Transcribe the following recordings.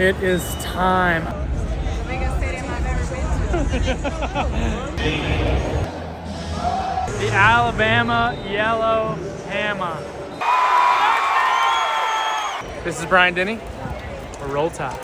It is time. The biggest stadium I've ever been to. The Alabama Yellow Hammer. This is Bryant-Denny. Roll Tide.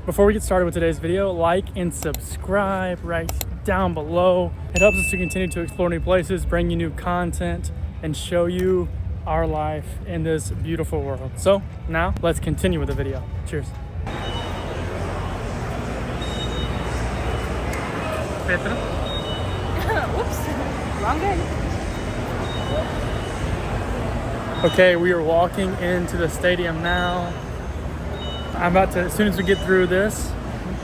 Before we get started with today's video, like and subscribe right down below. It helps us to continue to explore new places, bring you new content, and show you our life in this beautiful world. So now let's continue with the video. Cheers. Petra? Whoops, wrong day. Okay, we are walking into the stadium now. I'm about to, as soon as we get through this,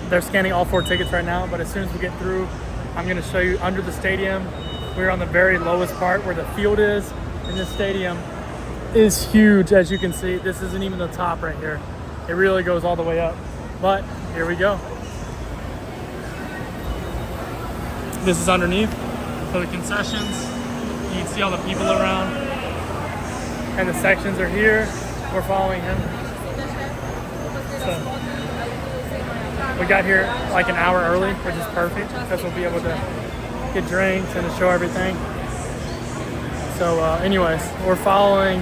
they're scanning all 4 tickets right now, but as soon as we get through, I'm going to show you under the stadium. We're on the very lowest part where the field is, and this stadium is huge, as you can see. This isn't even the top right here. It really goes all the way up, but here we go. This is underneath, so the concessions, you can see all the people around, and the sections are here. We're following him. So we got here like an hour early, which is perfect because we'll be able to get drinks and to show everything. So anyways, we're following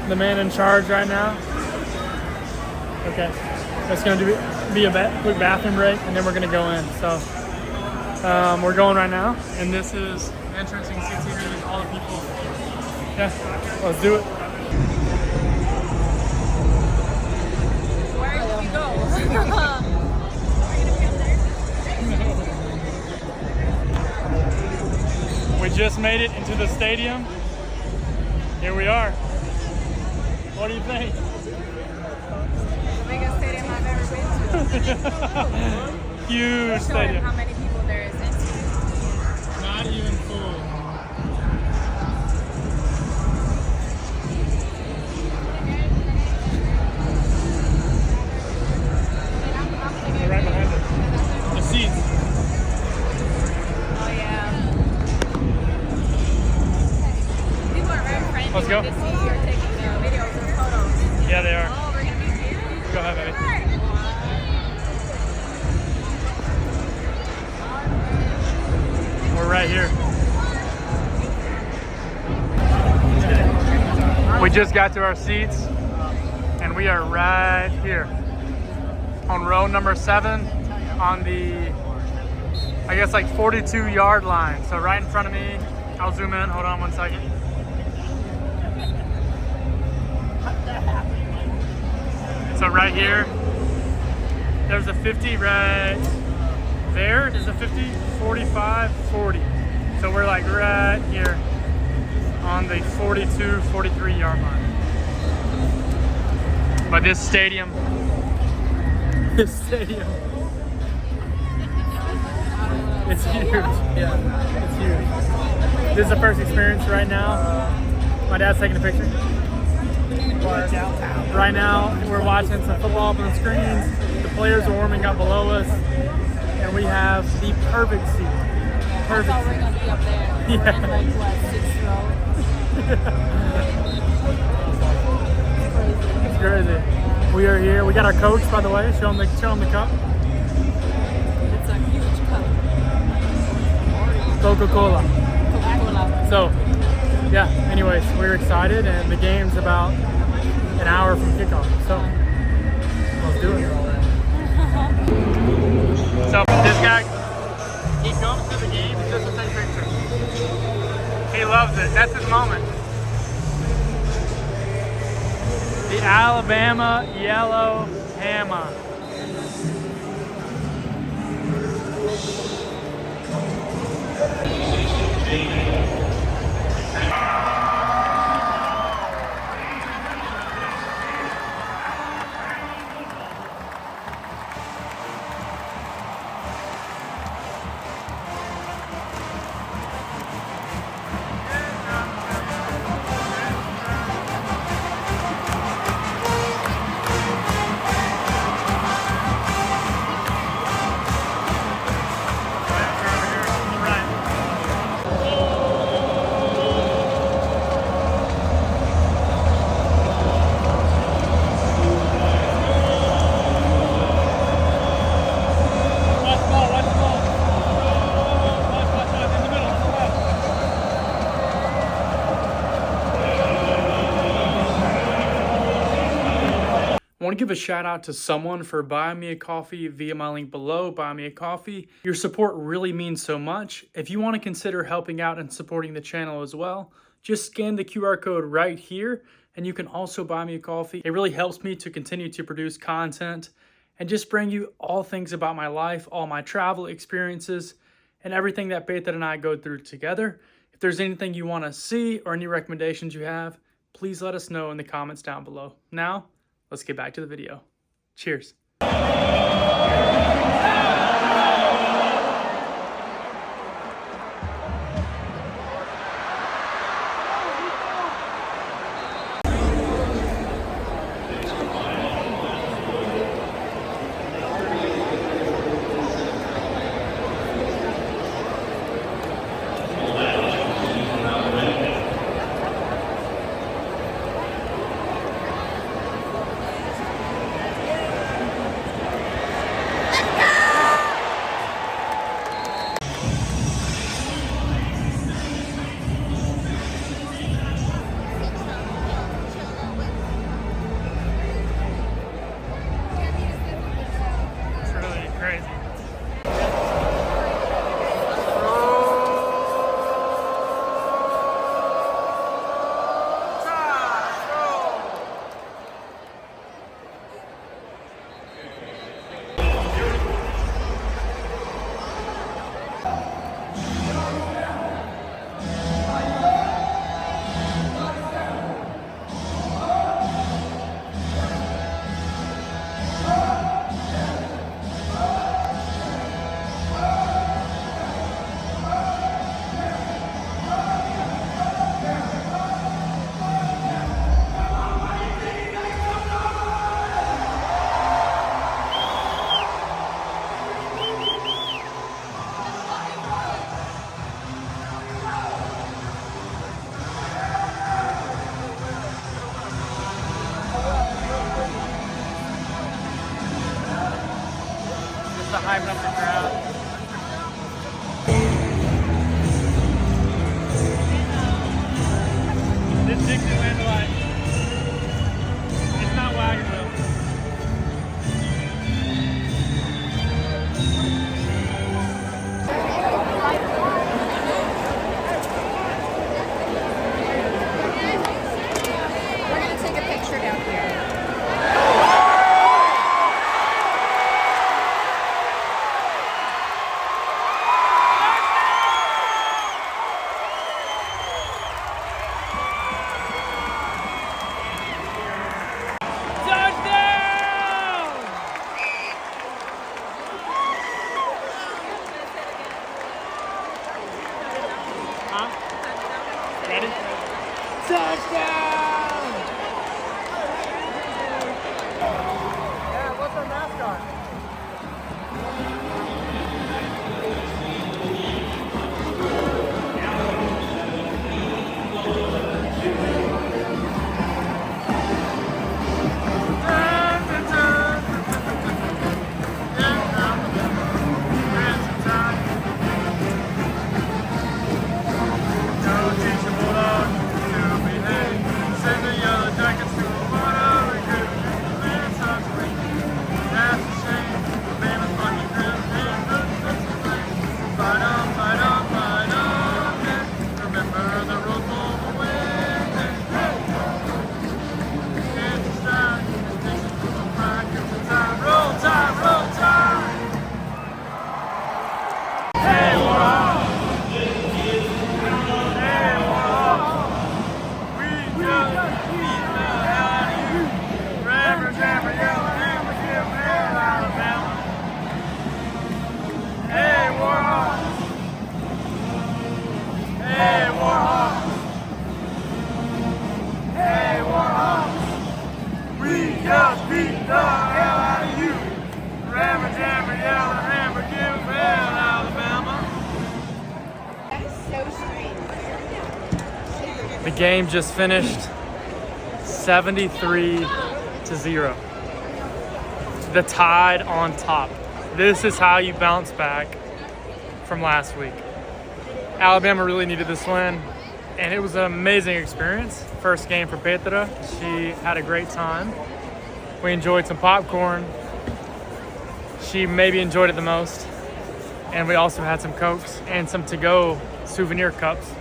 the man in charge right now. Okay, it's going to be a quick bathroom break, and then we're going to go in. So we're going right now, and this is entrance. You can see TV, all the people. Yeah, let's do it. We just made it into the stadium. Here we are. What do you think? The biggest stadium I've ever been to. Huge stadium. How many people there is in it? Not even full. Right behind us. The seats. Oh yeah. People are very friendly. Let's go. This seat here taking videos and photos. Yeah, they are. Oh, we're gonna be here. Go ahead, baby. We're right here. We just got to our seats, and we are right here on row number 7 on the, I guess, like 42-yard line. So right in front of me, I'll zoom in, hold on one second. So right here, there's a 50 right there is a 50, 45, 40. So we're like right here on the 42, 43-yard line. But this stadium, it's huge. Yeah, it's huge. This is the first experience right now. My dad's taking a picture. Right now, we're watching some football up on the screens. The players are warming up below us, and we have the perfect seat. Perfect. I thought we were gonna be up there. Yeah. We're in like what, 6th row. It's crazy. We are here. We got our coach, by the way. Show him the cup. It's a huge cup. Coca-Cola. Coca-Cola. So, yeah. Anyways, we're excited, and the game's about an hour from kickoff. So, let's do it. So this guy, he comes to the game just to take pictures. He loves it. That's his moment. The Alabama Yellow Hammer. want to give a shout out to someone for buying me a coffee via my link below, buy me a coffee. Your support really means so much. If you want to consider helping out and supporting the channel as well, just scan the QR code right here and you can also buy me a coffee. It really helps me to continue to produce content and just bring you all things about my life, all my travel experiences, and everything that Beta and I go through together. If there's anything you want to see or any recommendations you have, please let us know in the comments down below. Now, let's get back to the video. Cheers. Crazy. Just to hype up the crowd. This Dixieland light. It's not Wagnerville. We're gonna take a picture down here. Ready? Touchdown! Yeah, what's our mascot? The game just finished 73-0. The Tide on top. This is how you bounce back from last week. Alabama really needed this win, and it was an amazing experience. First game for Petra. She had a great time. We enjoyed some popcorn. She maybe enjoyed it the most. And we also had some Cokes and some to-go souvenir cups.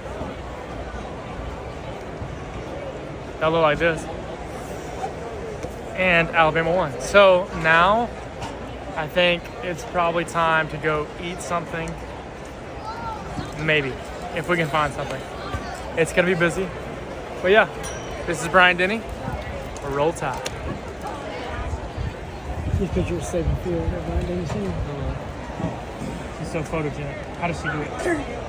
That look like this. And Alabama won. So now I think it's probably time to go eat something. Maybe, if we can find something. It's gonna be busy. But yeah, this is Bryant-Denny. Roll Tide. These pictures save the field at Bryant-Denny Stadium. She's so photogenic. How does she do it?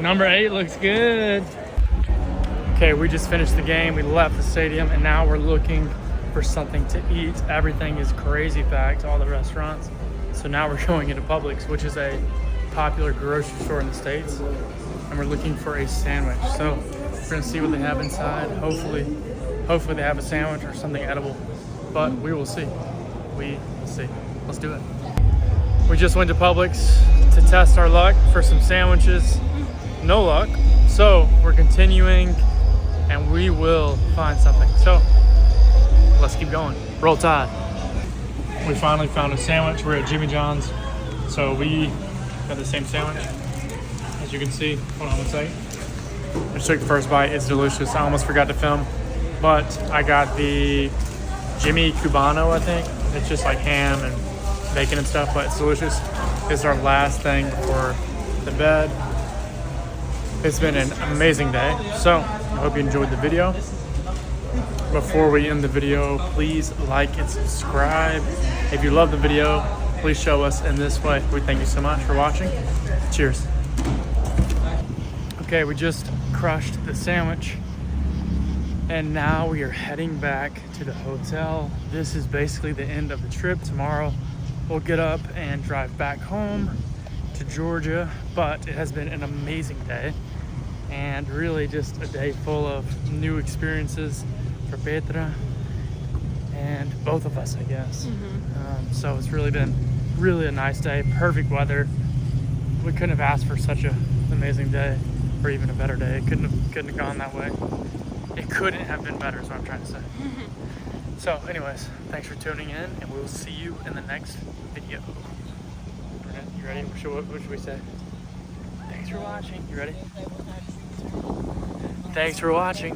Number 8 looks good. Okay, we just finished the game. We left the stadium and now we're looking for something to eat. Everything is crazy packed, all the restaurants. So now we're going into Publix, which is a popular grocery store in the States. And we're looking for a sandwich. So we're gonna see what they have inside. Hopefully they have a sandwich or something edible. But we will see. We will see. Let's do it. We just went to Publix to test our luck for some sandwiches. No luck. So we're continuing and we will find something. So let's keep going. Roll Tide. We finally found a sandwich. We're at Jimmy John's. So we got the same sandwich. As you can see, hold on one second. I just took the first bite. It's delicious. I almost forgot to film, but I got the Jimmy Cubano, I think. It's just like ham and bacon and stuff, but it's delicious. This is our last thing before the bed. It's been an amazing day. So I hope you enjoyed the video. Before we end the video, please like and subscribe. If you love the video, please show us in this way. We thank you so much for watching. Cheers. Okay, we just crushed the sandwich and now we are heading back to the hotel. This is basically the end of the trip. Tomorrow we'll get up and drive back home to Georgia, but it has been an amazing day and really just a day full of new experiences for Petra and both of us, I guess. So it's really been a nice day, perfect weather. We couldn't have asked for such an amazing day or even a better day. It couldn't have gone that way. It couldn't have been better is what I'm trying to say. So anyways, thanks for tuning in and we'll see you in the next video. You ready? What should we say? Thanks for watching. You ready? Thanks for watching.